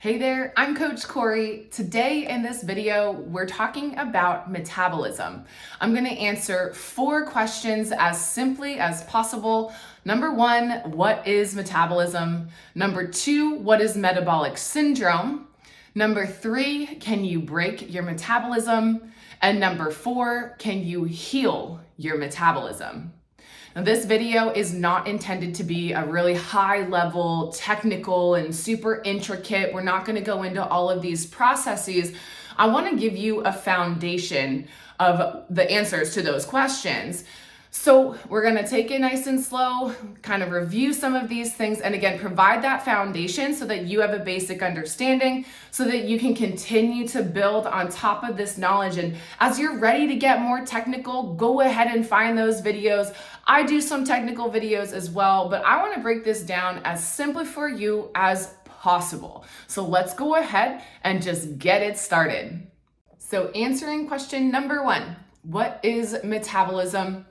Hey there, I'm Coach Corey. Today in this video, we're talking about metabolism. I'm going to answer 4 questions as simply as possible. Number 1, what is metabolism? Number 2, what is metabolic syndrome? Number 3, can you break your metabolism? And number 4, can you heal your metabolism? Now, this video is not intended to be a really high level, technical, and super intricate. We're not going to go into all of these processes. I want to give you a foundation of the answers to those questions. So we're going to take it nice and slow, kind of review some of these things, and again, provide that foundation so that you have a basic understanding so that you can continue to build on top of this knowledge. And as you're ready to get more technical, go ahead and find those videos. I do some technical videos as well, but I want to break this down as simply for you as possible. So let's go ahead and just get it started. So answering question number 1, what is metabolism?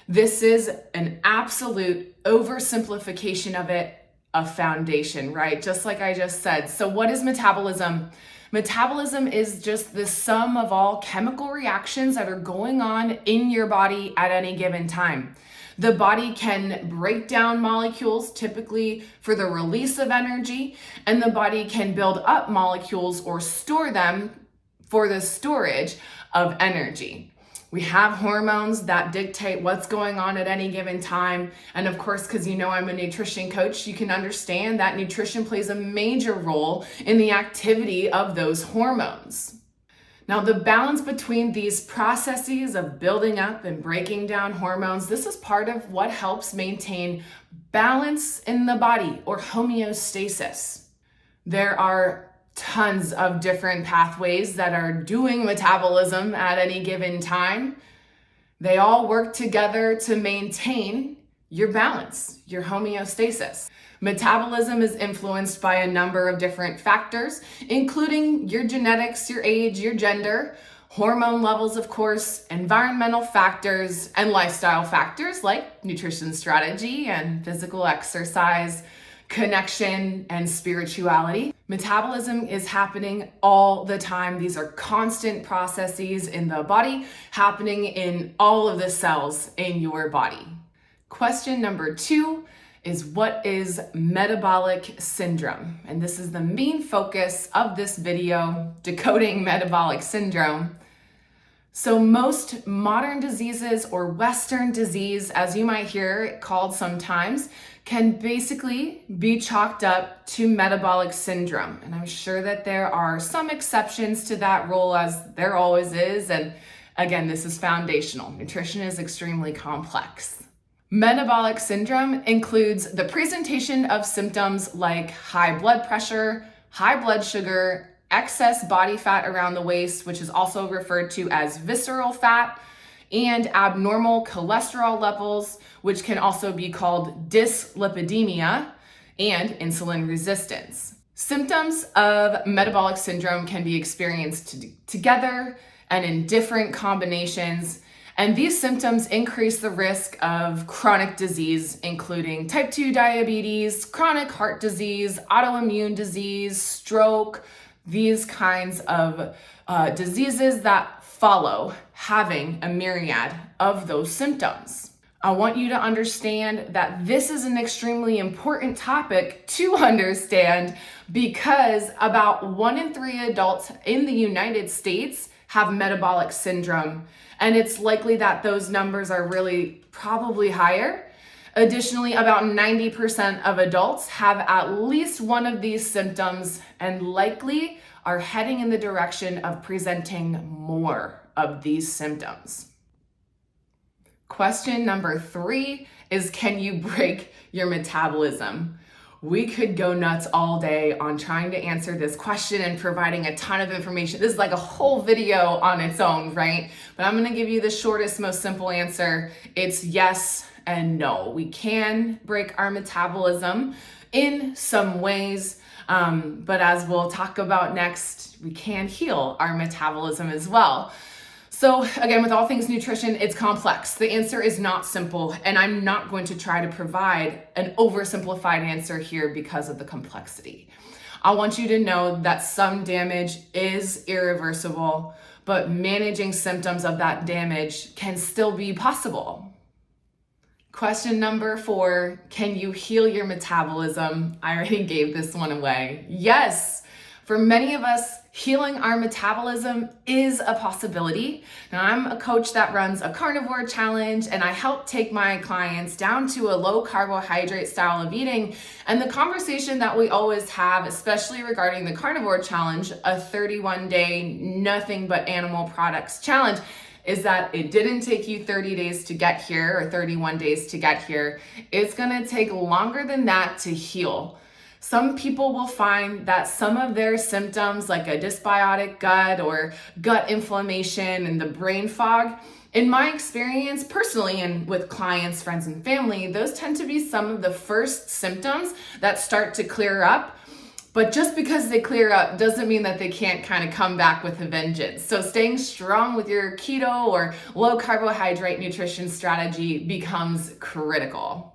This is an absolute oversimplification of it, a foundation, right? Just like I just said. So what is metabolism? Metabolism is just the sum of all chemical reactions that are going on in your body at any given time. The body can break down molecules typically for the release of energy, and the body can build up molecules or store them for the storage of energy. We have hormones that dictate what's going on at any given time. And of course, because you know I'm a nutrition coach, you can understand that nutrition plays a major role in the activity of those hormones. Now, the balance between these processes of building up and breaking down hormones, this is part of what helps maintain balance in the body, or homeostasis. There are tons of different pathways that are doing metabolism at any given time. They all work together to maintain your balance, your homeostasis. Metabolism is influenced by a number of different factors, including your genetics, your age, your gender, hormone levels, of course, environmental factors, and lifestyle factors like nutrition strategy and physical exercise, connection, and spirituality. Metabolism is happening all the time. These are constant processes in the body happening in all of the cells in your body. Question number 2 is, what is metabolic syndrome? And this is the main focus of this video, decoding metabolic syndrome. So most modern diseases, or Western disease, as you might hear it called sometimes, can basically be chalked up to metabolic syndrome. And I'm sure that there are some exceptions to that rule, as there always is. And again, this is foundational. Nutrition is extremely complex. Metabolic syndrome includes the presentation of symptoms like high blood pressure, high blood sugar, excess body fat around the waist, which is also referred to as visceral fat, and abnormal cholesterol levels, which can also be called dyslipidemia, and insulin resistance. Symptoms of metabolic syndrome can be experienced together and in different combinations, and these symptoms increase the risk of chronic disease, including type 2 diabetes, chronic heart disease, autoimmune disease, stroke, these kinds of diseases that follow having a myriad of those symptoms. I want you to understand that this is an extremely important topic to understand, because about 1 in 3 adults in the United States have metabolic syndrome, and it's likely that those numbers are really probably higher. Additionally, about 90% of adults have at least one of these symptoms, and likely are heading in the direction of presenting more of these symptoms. Question number 3 is, can you break your metabolism? We could go nuts all day on trying to answer this question and providing a ton of information. This is like a whole video on its own, right? But I'm gonna give you the shortest, most simple answer. It's yes and no. We can break our metabolism in some ways, but as we'll talk about next, we can heal our metabolism as well. So again, with all things nutrition, it's complex. The answer is not simple, and I'm not going to try to provide an oversimplified answer here because of the complexity. I want you to know that some damage is irreversible, but managing symptoms of that damage can still be possible. Question number 4, can you heal your metabolism? I already gave this one away. Yes, for many of us, healing our metabolism is a possibility. Now, I'm a coach that runs a carnivore challenge, and I help take my clients down to a low carbohydrate style of eating. And the conversation that we always have, especially regarding the carnivore challenge, a 31-day nothing but animal products challenge, is that it didn't take you 30 days to get here or 31 days to get here. It's gonna take longer than that to heal. Some people will find that some of their symptoms, like a dysbiotic gut or gut inflammation and the brain fog, in my experience personally and with clients, friends, and family, those tend to be some of the first symptoms that start to clear up. But just because they clear up doesn't mean that they can't kind of come back with a vengeance. So staying strong with your keto or low carbohydrate nutrition strategy becomes critical.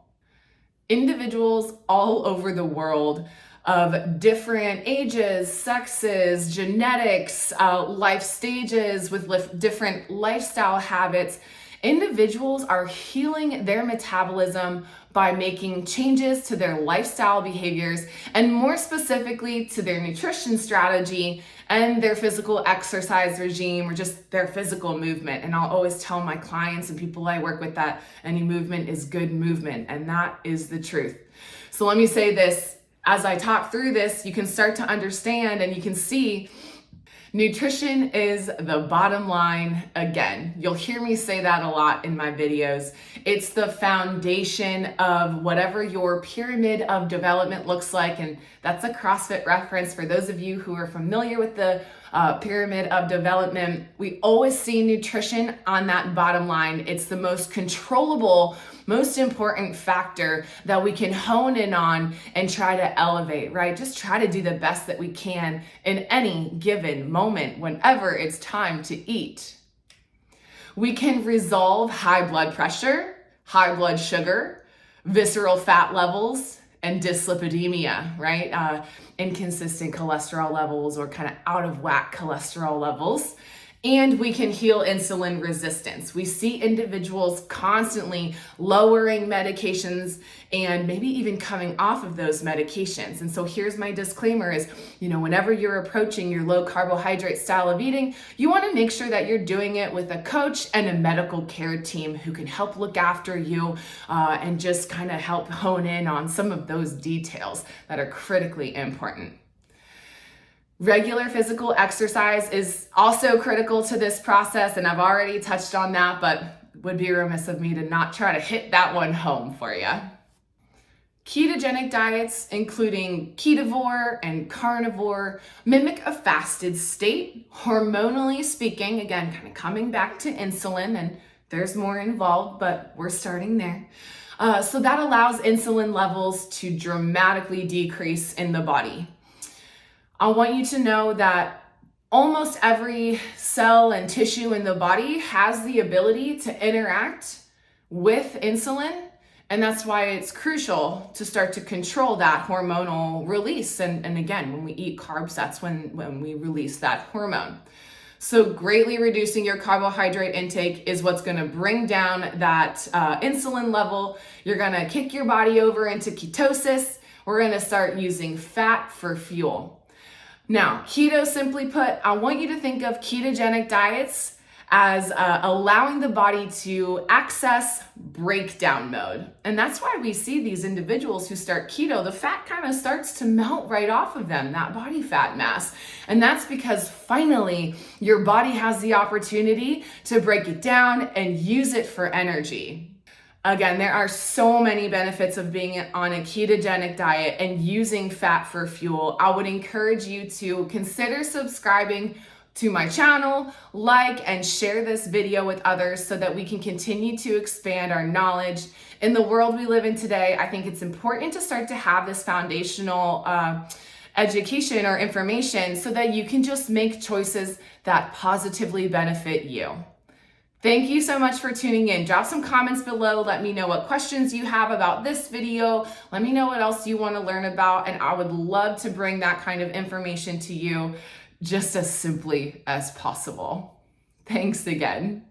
Individuals all over the world of different ages, sexes, genetics, life stages with different lifestyle habits, individuals are healing their metabolism by making changes to their lifestyle behaviors, and more specifically to their nutrition strategy and their physical exercise regime, or just their physical movement. And I'll always tell my clients and people I work with that any movement is good movement, and that is the truth. So let me say this, as I talk through this, you can start to understand and you can see nutrition is the bottom line. Again, you'll hear me say that a lot in my videos. It's the foundation of whatever your pyramid of development looks like. And that's a CrossFit reference for those of you who are familiar with the pyramid of development. We always see nutrition on that bottom line. It's the most controllable, most important factor that we can hone in on and try to elevate, right? Just try to do the best that we can in any given moment, whenever it's time to eat. We can resolve high blood pressure, high blood sugar, visceral fat levels, and dyslipidemia, right? Inconsistent cholesterol levels or kind of out of whack cholesterol levels. And we can heal insulin resistance. We see individuals constantly lowering medications and maybe even coming off of those medications. And so here's my disclaimer is, whenever you're approaching your low carbohydrate style of eating, you want to make sure that you're doing it with a coach and a medical care team who can help look after you and just kind of help hone in on some of those details that are critically important. Regular physical exercise is also critical to this process, and I've already touched on that, but would be remiss of me to not try to hit that one home for you. Ketogenic diets, including ketovore and carnivore, mimic a fasted state, hormonally speaking, again, kind of coming back to insulin, and there's more involved, but we're starting there. So that allows insulin levels to dramatically decrease in the body. I want you to know that almost every cell and tissue in the body has the ability to interact with insulin, and that's why it's crucial to start to control that hormonal release. And again, when we eat carbs, that's when we release that hormone. So greatly reducing your carbohydrate intake is what's gonna bring down that insulin level. You're gonna kick your body over into ketosis. We're gonna start using fat for fuel. Now, keto, simply put, I want you to think of ketogenic diets as allowing the body to access breakdown mode. And that's why we see these individuals who start keto, the fat kind of starts to melt right off of them, that body fat mass. And that's because finally your body has the opportunity to break it down and use it for energy. Again, there are so many benefits of being on a ketogenic diet and using fat for fuel. I would encourage you to consider subscribing to my channel, like and share this video with others so that we can continue to expand our knowledge. In the world we live in today, I think it's important to start to have this foundational education or information so that you can just make choices that positively benefit you. Thank you so much for tuning in. Drop some comments below. Let me know what questions you have about this video. Let me know what else you want to learn about, and I would love to bring that kind of information to you just as simply as possible. Thanks again.